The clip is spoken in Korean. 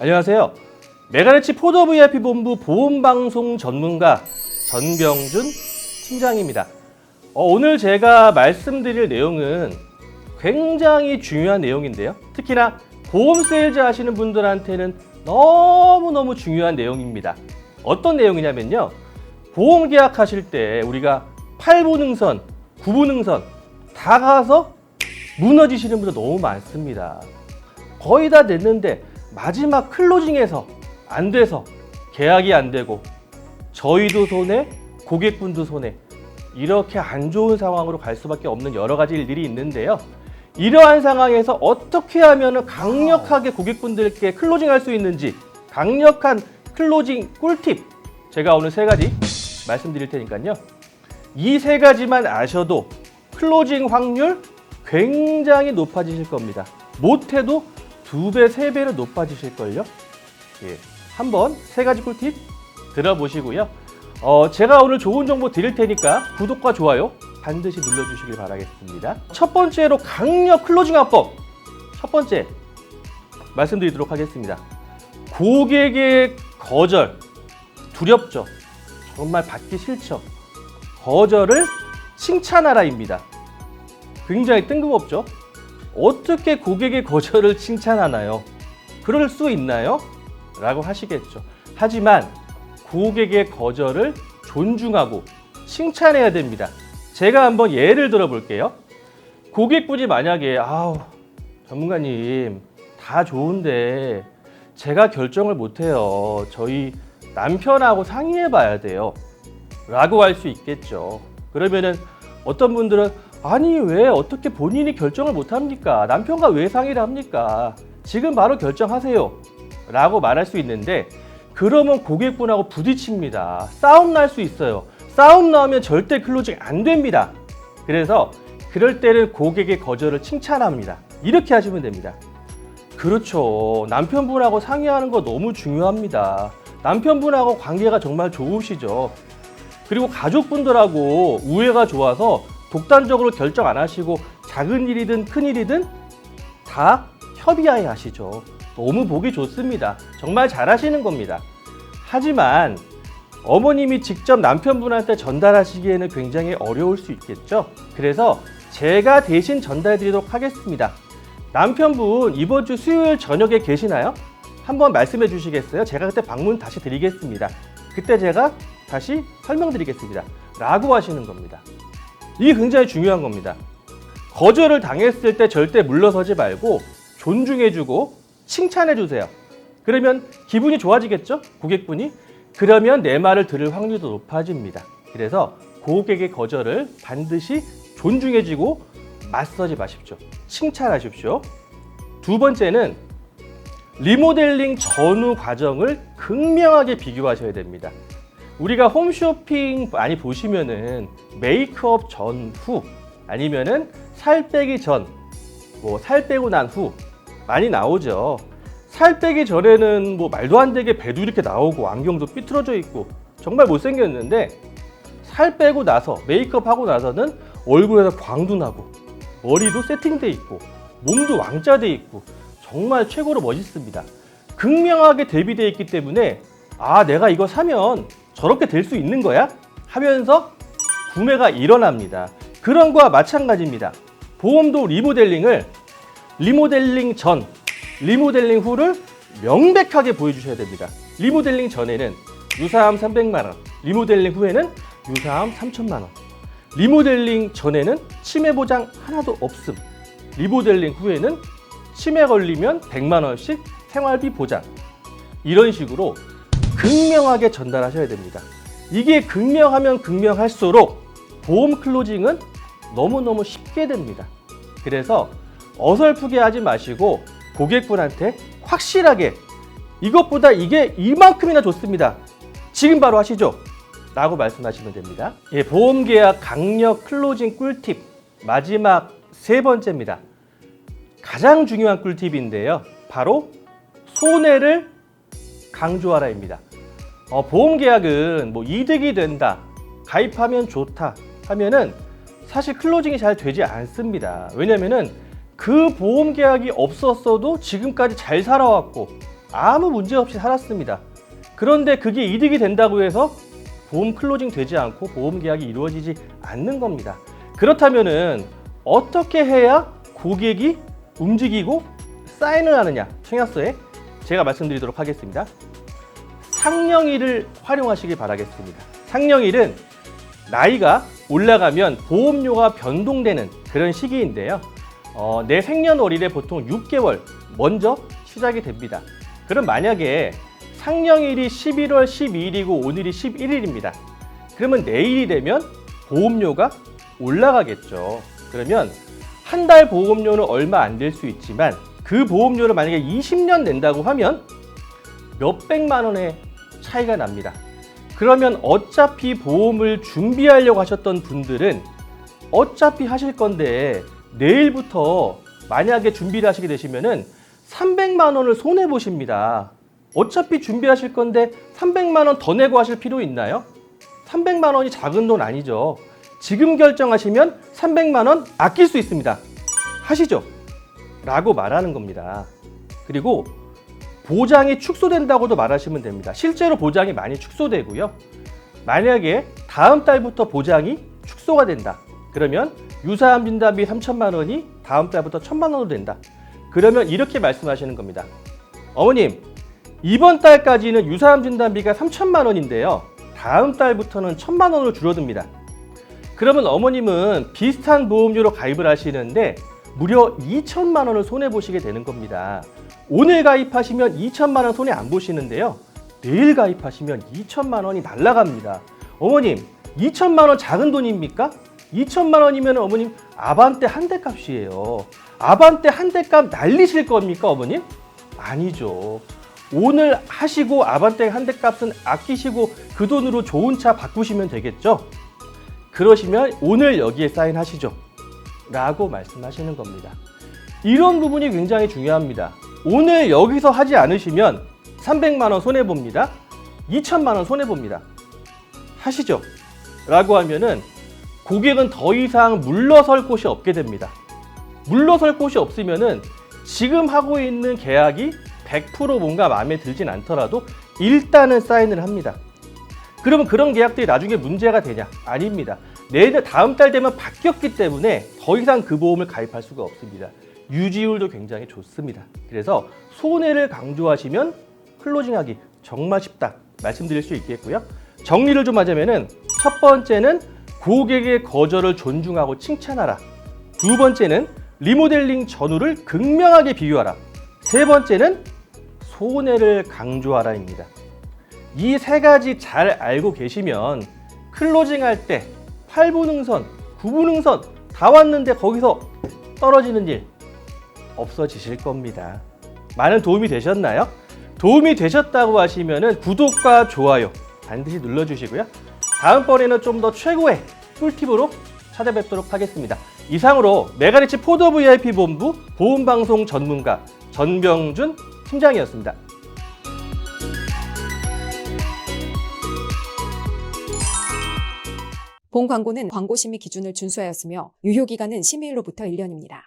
안녕하세요. 메가네치 포더 VIP 본부 보험방송 전문가 전병준 팀장입니다. 오늘 제가 말씀드릴 내용은 굉장히 중요한 내용인데요. 특히나 보험 세일즈 하시는 분들한테는 너무너무 중요한 내용입니다. 어떤 내용이냐면요. 보험 계약하실 때 우리가 8부능선, 9부능선 다 가서 무너지시는 분들 너무 많습니다. 거의 다 됐는데 마지막 클로징에서 안 돼서 계약이 안 되고 저희도 손해, 고객분도 손해, 이렇게 안 좋은 상황으로 갈 수밖에 없는 여러 가지 일들이 있는데요. 이러한 상황에서 어떻게 하면 강력하게 고객분들께 클로징할 수 있는지 강력한 클로징 꿀팁 제가 오늘 3가지 말씀드릴 테니까요. 이 3가지만 아셔도 클로징 확률 굉장히 높아지실 겁니다. 못해도 2배, 3배로 높아지실걸요? 예, 한번 3가지 꿀팁 들어보시고요. 제가 오늘 좋은 정보 드릴 테니까 구독과 좋아요 반드시 눌러주시길 바라겠습니다. 첫 번째로 강력 클로징 화법. 첫 번째 말씀드리도록 하겠습니다. 고객의 거절, 두렵죠? 정말 받기 싫죠? 거절을 칭찬하라입니다. 굉장히 뜬금없죠? 어떻게 고객의 거절을 칭찬하나요? 그럴 수 있나요? 라고 하시겠죠. 하지만 고객의 거절을 존중하고 칭찬해야 됩니다. 제가 한번 예를 들어 볼게요. 고객분이 만약에 전문가님 다 좋은데 제가 결정을 못해요. 저희 남편하고 상의해 봐야 돼요. 라고 할 수 있겠죠. 그러면은 어떤 분들은 아니 왜 어떻게 본인이 결정을 못합니까? 남편과 왜 상의를 합니까? 지금 바로 결정하세요. 라고 말할 수 있는데 그러면 고객분하고 부딪힙니다. 싸움 날 수 있어요. 싸움 나오면 절대 클로징 안 됩니다. 그래서 그럴 때는 고객의 거절을 칭찬합니다. 이렇게 하시면 됩니다. 그렇죠. 남편분하고 상의하는 거 너무 중요합니다. 남편분하고 관계가 정말 좋으시죠. 그리고 가족분들하고 우애가 좋아서 독단적으로 결정 안 하시고 작은 일이든 큰 일이든 다 협의하에 하시죠. 너무 보기 좋습니다. 정말 잘하시는 겁니다. 하지만 어머님이 직접 남편분한테 전달하시기에는 굉장히 어려울 수 있겠죠. 그래서 제가 대신 전달 드리도록 하겠습니다. 남편분 이번 주 수요일 저녁에 계시나요? 한번 말씀해 주시겠어요? 제가 그때 방문 다시 드리겠습니다. 그때 제가 다시 설명드리겠습니다. 라고 하시는 겁니다. 이게 굉장히 중요한 겁니다. 거절을 당했을 때 절대 물러서지 말고 존중해주고 칭찬해주세요. 그러면 기분이 좋아지겠죠? 고객분이? 그러면 내 말을 들을 확률도 높아집니다. 그래서 고객의 거절을 반드시 존중해주고 맞서지 마십시오. 칭찬하십시오. 두 번째는 리모델링 전후 과정을 극명하게 비교하셔야 됩니다. 우리가 홈쇼핑 많이 보시면은 메이크업 전후 아니면은 살 빼기 전, 살 빼고 난 후 많이 나오죠. 살 빼기 전에는 말도 안 되게 배도 이렇게 나오고 안경도 삐뚤어져 있고 정말 못생겼는데 살 빼고 나서 메이크업 하고 나서는 얼굴에서 광도 나고 머리도 세팅돼 있고 몸도 왕자 돼 있고 정말 최고로 멋있습니다. 극명하게 대비되어 있기 때문에 내가 이거 사면 저렇게 될 수 있는 거야? 하면서 구매가 일어납니다. 그런 거와 마찬가지입니다. 보험도 리모델링 전, 리모델링 후를 명백하게 보여주셔야 됩니다. 리모델링 전에는 유사함 300만 원, 리모델링 후에는 유사함 3천만 원. 리모델링 전에는 치매 보장 하나도 없음. 리모델링 후에는 치매 걸리면 100만 원씩 생활비 보장. 이런 식으로 극명하게 전달하셔야 됩니다. 이게 극명하면 극명할수록 보험 클로징은 너무너무 쉽게 됩니다. 그래서 어설프게 하지 마시고 고객분한테 확실하게 이것보다 이게 이만큼이나 좋습니다. 지금 바로 하시죠. 라고 말씀하시면 됩니다. 보험계약 강력 클로징 꿀팁 마지막 3번째입니다. 가장 중요한 꿀팁인데요. 바로 손해를 강조하라입니다. 보험계약은 이득이 된다, 가입하면 좋다 하면은 사실 클로징이 잘 되지 않습니다. 왜냐면은 그 보험계약이 없었어도 지금까지 잘 살아왔고 아무 문제 없이 살았습니다. 그런데 그게 이득이 된다고 해서 보험 클로징 되지 않고 보험 계약이 이루어지지 않는 겁니다. 그렇다면은 어떻게 해야 고객이 움직이고 사인을 하느냐? 청약서에 제가 말씀드리도록 하겠습니다. 상령일을 활용하시길 바라겠습니다. 상령일은 나이가 올라가면 보험료가 변동되는 그런 시기인데요. 내 생년월일에 보통 6개월 먼저 시작이 됩니다. 그럼 만약에 상령일이 11월 12일이고 오늘이 11일입니다. 그러면 내일이 되면 보험료가 올라가겠죠. 그러면 한 달 보험료는 얼마 안 될 수 있지만 그 보험료를 만약에 20년 낸다고 하면 몇백만 원의 차이가 납니다. 그러면 어차피 보험을 준비하려고 하셨던 분들은 어차피 하실 건데 내일부터 만약에 준비를 하시게 되시면은 300만 원을 손해 보십니다. 어차피 준비하실 건데 300만 원 더 내고 하실 필요 있나요? 300만 원이 작은 돈 아니죠. 지금 결정하시면 300만 원 아낄 수 있습니다. 하시죠. 라고 말하는 겁니다. 그리고 보장이 축소된다고도 말하시면 됩니다. 실제로 보장이 많이 축소되고요. 만약에 다음 달부터 보장이 축소가 된다. 그러면 유사암 진단비 3천만 원이 다음 달부터 1,000만 원으로 된다. 그러면 이렇게 말씀하시는 겁니다. 어머님, 이번 달까지는 유사암 진단비가 3천만 원인데요. 다음 달부터는 1,000만 원으로 줄어듭니다. 그러면 어머님은 비슷한 보험료로 가입을 하시는데 무려 2천만 원을 손해보시게 되는 겁니다. 오늘 가입하시면 2천만 원 손해 안 보시는데요. 내일 가입하시면 2천만 원이 날아갑니다. 어머님, 2천만 원 작은 돈입니까? 2천만 원이면 어머님 아반떼 한 대 값이에요. 아반떼 한 대 값 날리실 겁니까, 어머님? 아니죠. 오늘 하시고 아반떼 한 대 값은 아끼시고 그 돈으로 좋은 차 바꾸시면 되겠죠? 그러시면 오늘 여기에 사인하시죠. 라고 말씀하시는 겁니다. 이런 부분이 굉장히 중요합니다. 오늘 여기서 하지 않으시면 300만 원 손해봅니다. 2천만 원 손해봅니다. 하시죠. 라고 하면은 고객은 더 이상 물러설 곳이 없게 됩니다. 물러설 곳이 없으면은 지금 하고 있는 계약이 100% 뭔가 마음에 들진 않더라도 일단은 사인을 합니다. 그러면 그런 계약들이 나중에 문제가 되냐? 아닙니다. 다음 달 되면 바뀌었기 때문에 더 이상 그 보험을 가입할 수가 없습니다. 유지율도 굉장히 좋습니다. 그래서 손해를 강조하시면 클로징하기 정말 쉽다 말씀드릴 수 있겠고요. 정리를 좀 하자면은 첫 번째는 고객의 거절을 존중하고 칭찬하라. 두 번째는 리모델링 전후를 극명하게 비교하라. 세 번째는 손해를 강조하라입니다. 이 세 가지 잘 알고 계시면 클로징할 때 8분응선, 9분응선 다 왔는데 거기서 떨어지는 일 없어지실 겁니다. 많은 도움이 되셨나요? 도움이 되셨다고 하시면 구독과 좋아요 반드시 눌러주시고요. 다음번에는 좀 더 최고의 꿀팁으로 찾아뵙도록 하겠습니다. 이상으로 메가리치 포더 VIP 본부 보험방송 전문가 전병준 팀장이었습니다. 본 광고는 광고 심의 기준을 준수하였으며 유효기간은 심의일로부터 1년입니다.